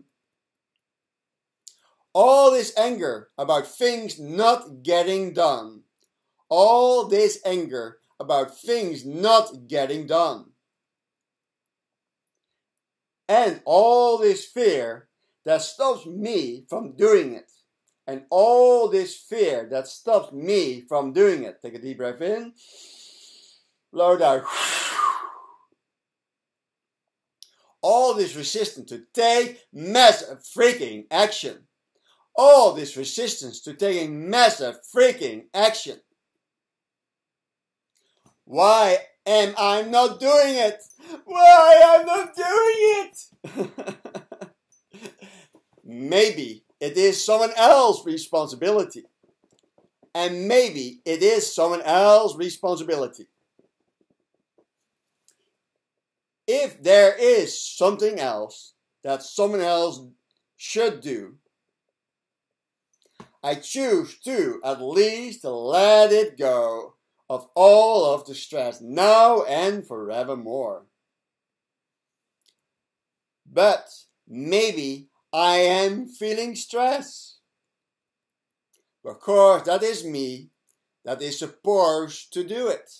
All this anger about things not getting done. All this anger about things not getting done. And all this fear that stops me from doing it. And all this fear that stops me from doing it. Take a deep breath in. Blow it out. All this resistance to take massive freaking action. All this resistance to taking massive freaking action. Why am I not doing it? Why am I not doing it? Maybe it is someone else's responsibility. And maybe it is someone else's responsibility. If there is something else that someone else should do, I choose to at least let it go of all of the stress now and forevermore. But maybe I am feeling stress. Because that is me that is supposed to do it.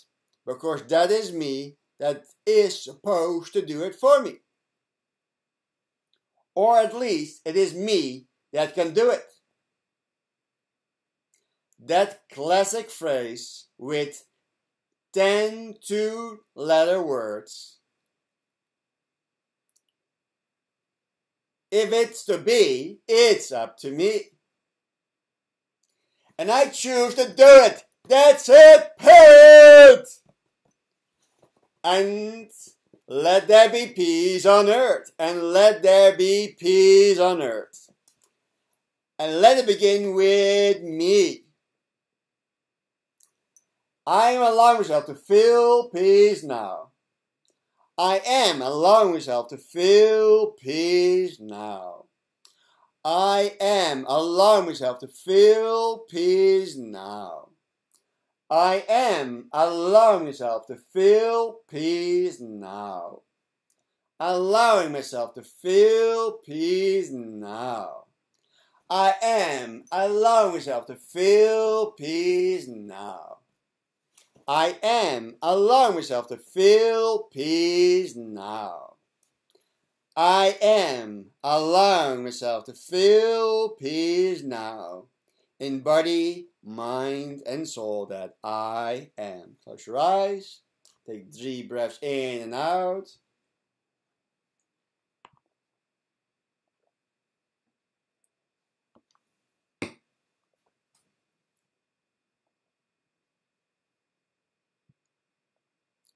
Because that is me that is supposed to do it for me. Or at least it is me that can do it. That classic phrase with 10 two-letter words. If it's to be, it's up to me. And I choose to do it. That's it, period. And let there be peace on earth. And let there be peace on earth. And let it begin with me. I am allowing myself to feel peace now. I am allowing myself to feel peace now. I am allowing myself to feel peace now. I am allowing myself to feel peace now. Allowing myself to feel peace now. I am allowing myself to feel peace now. I am allowing myself to feel peace now. I am allowing myself to feel peace now. In body, mind, and soul that I am. Close your eyes. Take 3 breaths in and out.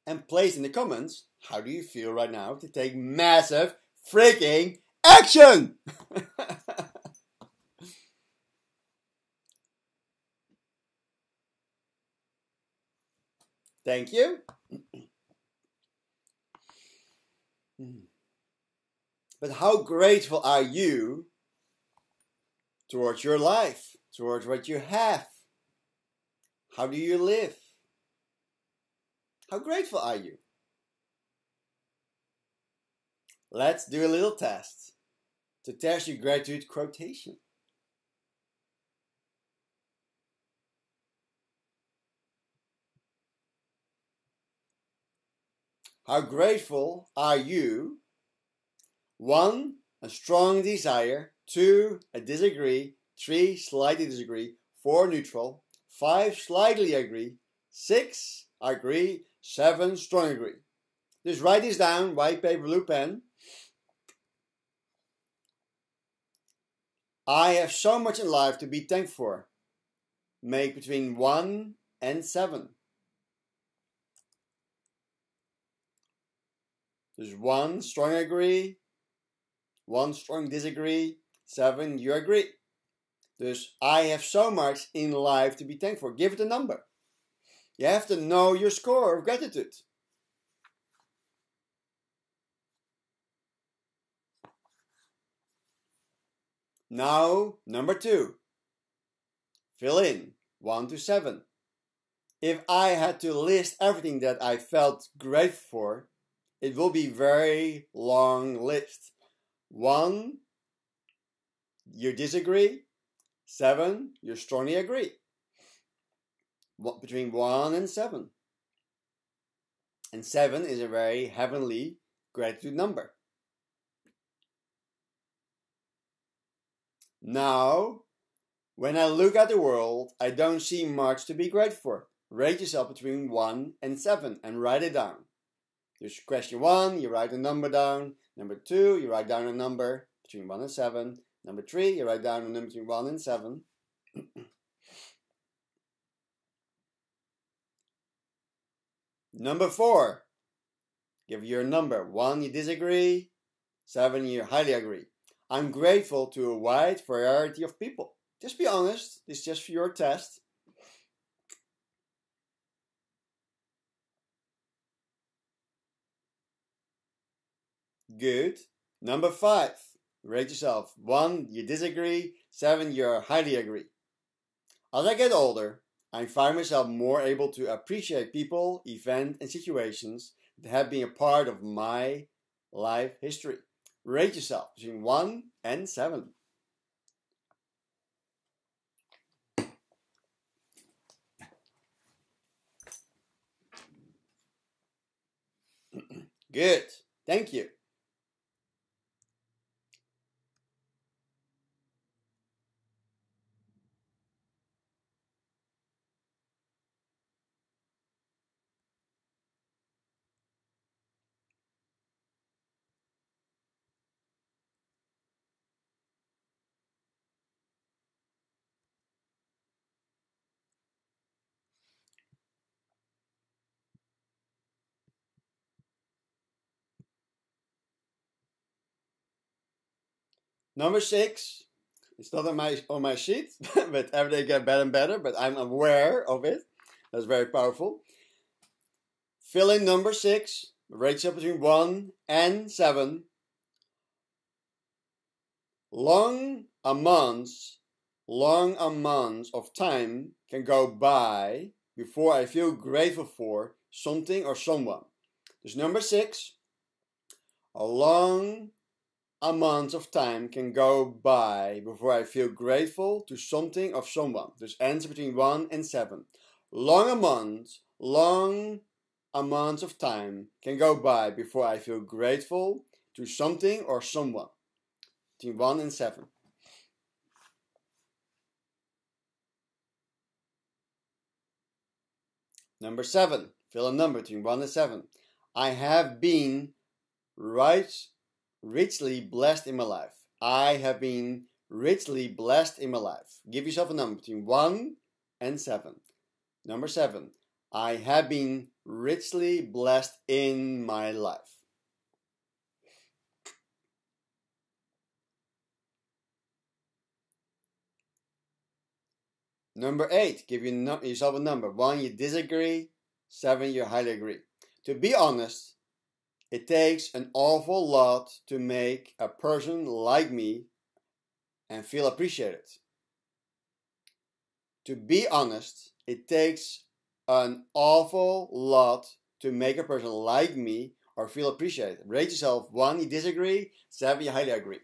And place in the comments, how do you feel right now to take massive freaking action? Thank you. But how grateful are you towards your life, towards what you have? How do you live? How grateful are you? Let's do a little test to test your gratitude quotation. How grateful are you? 1, a strong desire. 2, a disagree. 3, slightly disagree. 4, neutral. 5, slightly agree. 6, agree. 7, strong agree. Just write this down, white paper, blue pen. I have so much in life to be thankful for. Make between 1 and 7. There's 1, strong agree. 1, strong disagree. 7, you agree. Dus I have so much in life to be thankful for. Give it a number. You have to know your score of gratitude. Now, number 2. Fill in 1 to 7. If I had to list everything that I felt grateful for, it will be a very long list. 1, you disagree. 7, you strongly agree. Between 1 and 7. And 7 is a very heavenly gratitude number. Now, when I look at the world, I don't see much to be grateful for. Rate yourself between 1 and 7 and write it down. There's question 1, you write a number down. Number 2, you write down a number between 1 and 7. Number 3, you write down a number between 1 and 7. Number 4, give your number. 1, you disagree. 7, you highly agree. I'm grateful to a wide variety of people. Just be honest. This is just for your test. Good. Number 5, rate yourself. 1, you disagree. 7, you highly agree. As I get older, I find myself more able to appreciate people, events, and situations that have been a part of my life history. Rate yourself between 1 and 7. Good. Thank you. Number 6. It's not on my sheet, but every day get better and better, but I'm aware of it. That's very powerful. Fill in number 6. Rate yourself between 1 and 7. Long amounts of time can go by before I feel grateful for something or someone. Dus number 6. A long amount of time can go by before I feel grateful to something or someone. Dus answer between 1 and 7. Long amounts of time can go by before I feel grateful to something or someone. Between 1 and 7. Number 7. Fill a number between 1 and 7. I have been richly blessed in my life. I have been richly blessed in my life. Give yourself a number between 1 and 7. Number 7. I have been richly blessed in my life. Number 8. Give yourself a number. 1, you disagree. 7, you highly agree. To be honest, it takes an awful lot to make a person like me and feel appreciated. To be honest, it takes an awful lot to make a person like me or feel appreciated. Rate yourself. 1, you disagree. 7, you highly agree.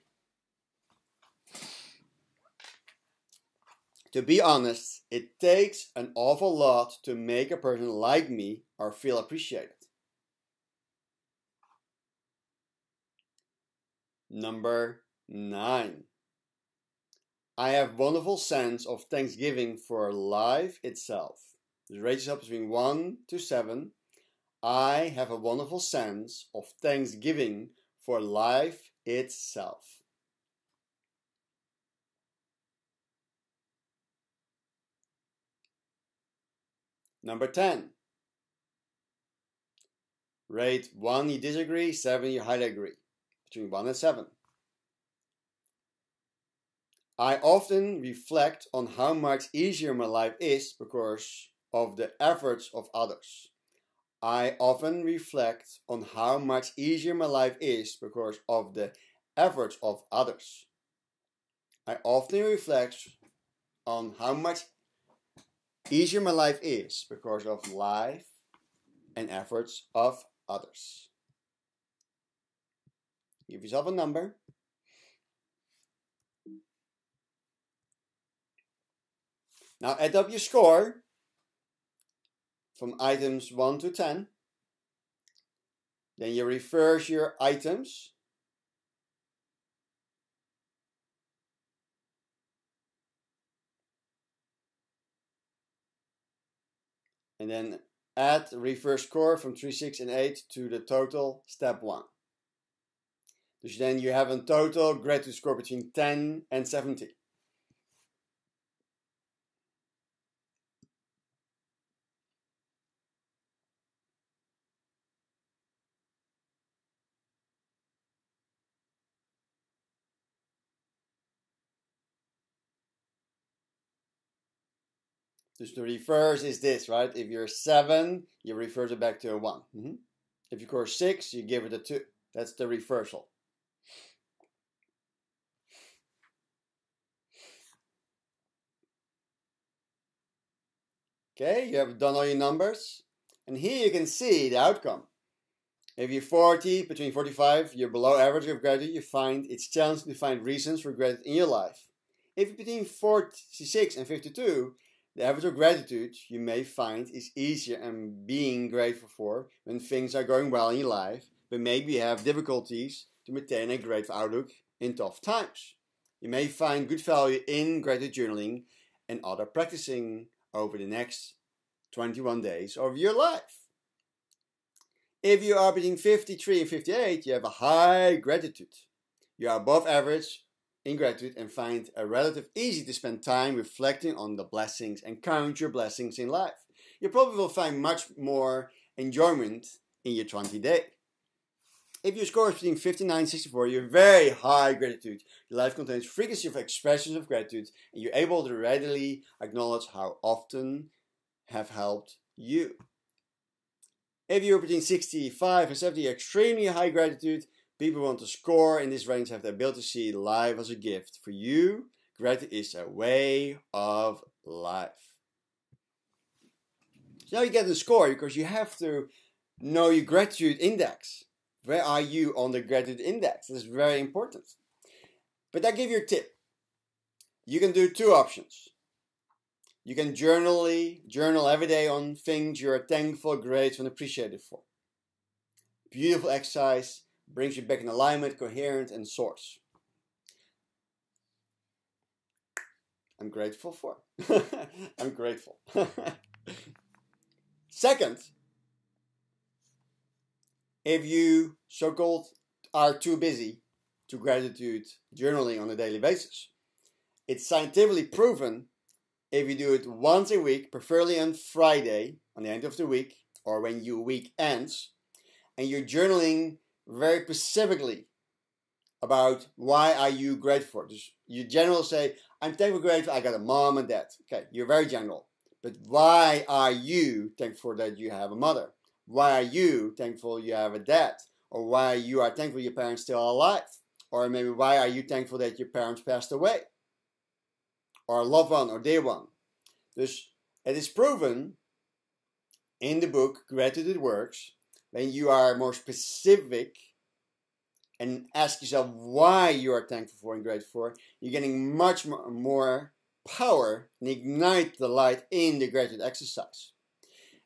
To be honest, it takes an awful lot to make a person like me or feel appreciated. Number 9. I have wonderful sense of thanksgiving for life itself. Just rate yourself between 1 to 7. I have a wonderful sense of thanksgiving for life itself. Number 10. Rate 1 you disagree, 7 you highly agree. Between 1 and 7. I often reflect on how much easier my life is because of the efforts of others. I often reflect on how much easier my life is because of the efforts of others. I often reflect on how much easier my life is because of life and efforts of others. Give yourself a number. Now add up your score from items 1 to 10. Then you reverse your items. And then add the reverse score from 3, 6, and 8 to the total step 1. Dus then you have a total gratitude score between 10 and 70. Dus the reverse is this, right? If you're 7, you reverse it back to a 1. If you score 6, you give it a 2. That's the reversal. Okay, you have done all your numbers. And here you can see the outcome. If you're 40, between 45, you're below average of gratitude, you find it's challenging to find reasons for gratitude in your life. If you're between 46 and 52, the average of gratitude you may find is easier and being grateful for when things are going well in your life, but maybe you have difficulties to maintain a grateful outlook in tough times. You may find good value in gratitude journaling and other practicing over the next 21 days of your life. If you are between 53 and 58, you have a high gratitude. You are above average in gratitude and find a relative easy to spend time reflecting on the blessings and count your blessings in life. You probably will find much more enjoyment in your 20 day. If your score is between 59 and 64, you have very high gratitude. Your life contains frequency of expressions of gratitude, and you're able to readily acknowledge how often have helped you. If you're between 65 and 70, extremely high gratitude. People who want to score in this range have the ability to see life as a gift. For you, gratitude is a way of life. So now you get the score because you have to know your gratitude index. Where are you on the gratitude index? This is very important. But I give you a tip. You can do 2 options. You can journal every day on things you're thankful, grateful, and appreciative for. Beautiful exercise, brings you back in alignment, coherent, and source. I'm grateful for. I'm grateful. Second, if you so-called are too busy to gratitude journaling on a daily basis, it's scientifically proven if you do it once a week, preferably on Friday, on the end of the week, or when your week ends, and you're journaling very specifically about why are you grateful for. Just you generally say, I'm thankful, grateful, I got a mom and dad. Okay, you're very general. But why are you thankful that you have a mother? Why are you thankful you have a dad? Or why you are thankful your parents still are alive? Or maybe why are you thankful that your parents passed away? Or a loved one or dear one. Dus it is proven in the book Gratitude Works, when you are more specific and ask yourself why you are thankful for and grateful for, you're getting much more power and ignite the light in the gratitude exercise.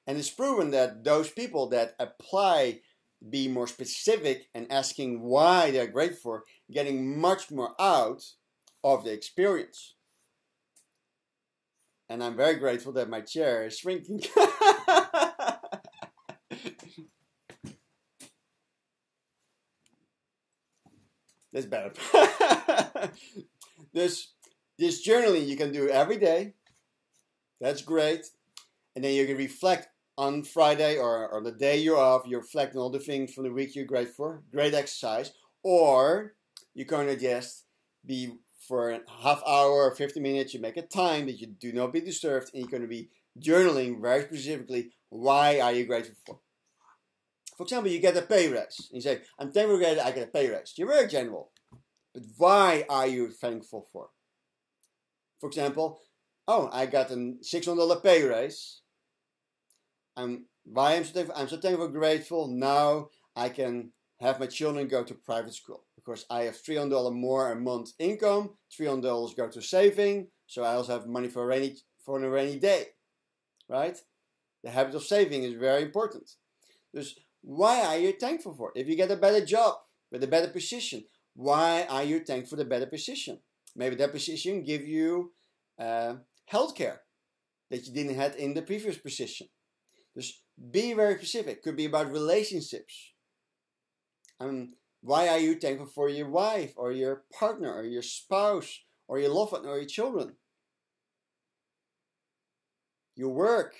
And it's proven that those people that apply be more specific and asking why they're grateful for, getting much more out of the experience. And I'm very grateful that my chair is shrinking. That's better. This journaling you can do every day. That's great. And then you can reflect on Friday or the day you're off. You reflect on all the things from the week you're grateful for. Great exercise. Or you're going to just be for a half hour or 50 minutes. You make a time that you do not be disturbed. And you're going to be journaling very specifically. Why are you grateful for? For example, you get a pay raise. You say, I'm thankful that I get a pay raise. You're very general. But why are you thankful for? For example, oh, I got a $600 pay raise. Why I'm so thankful, grateful. Now I can have my children go to private school because I have $300 more a month income. $300 go to saving, so I also have money for a rainy day, right? The habit of saving is very important. Dus why are you thankful for? If you get a better job with a better position, why are you thankful for the better position? Maybe that position give you healthcare that you didn't have in the previous position. Dus be very specific. Could be about relationships. Why are you thankful for your wife or your partner or your spouse or your loved one or your children? Your work.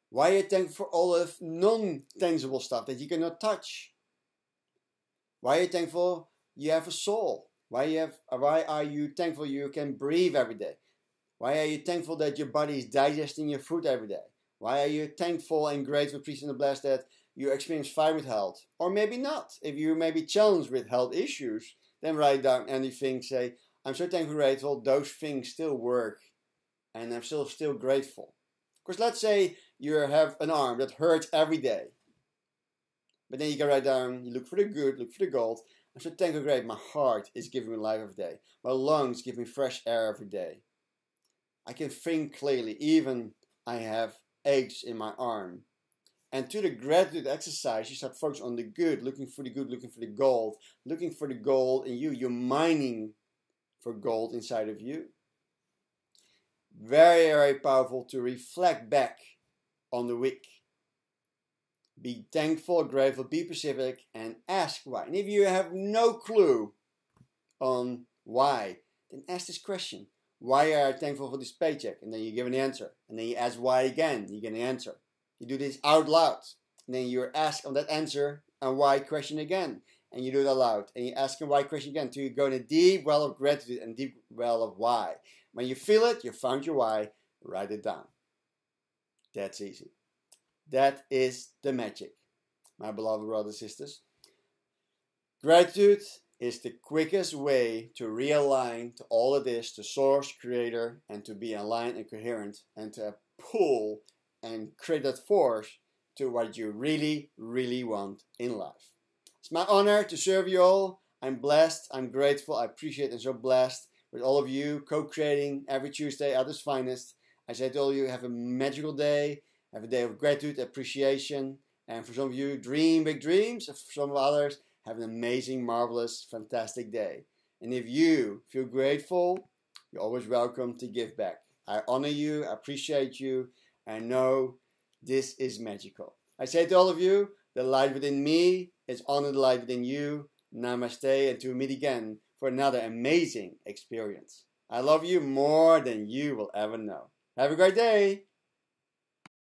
Why are you thankful for all of non-tangible stuff that you cannot touch? Why are you thankful you have a soul? Why are you thankful you can breathe every day? Why are you thankful that your body is digesting your food every day? Why are you thankful and grateful, appreciative and blessed that you experience fine with health? Or maybe not. If you may be challenged with health issues, then write down anything. Say, I'm so thankful and grateful. Those things still work. And I'm still grateful. Because let's say you have an arm that hurts every day. But then you can write down, you look for the good, look for the gold. I'm so thankful and grateful. My heart is giving me life every day. My lungs give me fresh air every day. I can think clearly, even I have aches in my arm. And to the gratitude exercise, you start focusing on the good, looking for the good, looking for the gold, looking for the gold in you. You're mining for gold inside of you. Very, very powerful to reflect back on the week. Be thankful, grateful, be specific, and ask why. And if you have no clue on why, then ask this question. Why are you thankful for this paycheck? And then you give an answer. And then you ask why again. You get an answer. You do this out loud. And then you ask on that answer and why question again. And you do it aloud. And you ask a why question again. Until you go in a deep well of gratitude and deep well of why. When you feel it, you found your why. Write it down. That's easy. That is the magic. My beloved brothers and sisters. Gratitude is the quickest way to realign to all it is, to source, creator, and to be aligned and coherent, and to pull and create that force to what you really, really want in life. It's my honor to serve you all. I'm blessed, I'm grateful, I appreciate and so blessed with all of you co-creating every Tuesday at its finest. As I told you, have a magical day, have a day of gratitude, appreciation, and for some of you, dream big dreams, and for some of others, have an amazing, marvelous, fantastic day. And if you feel grateful, you're always welcome to give back. I honor you, I appreciate you, I know this is magical. I say to all of you, the light within me is honoring the light within you. Namaste, and to meet again for another amazing experience. I love you more than you will ever know. Have a great day.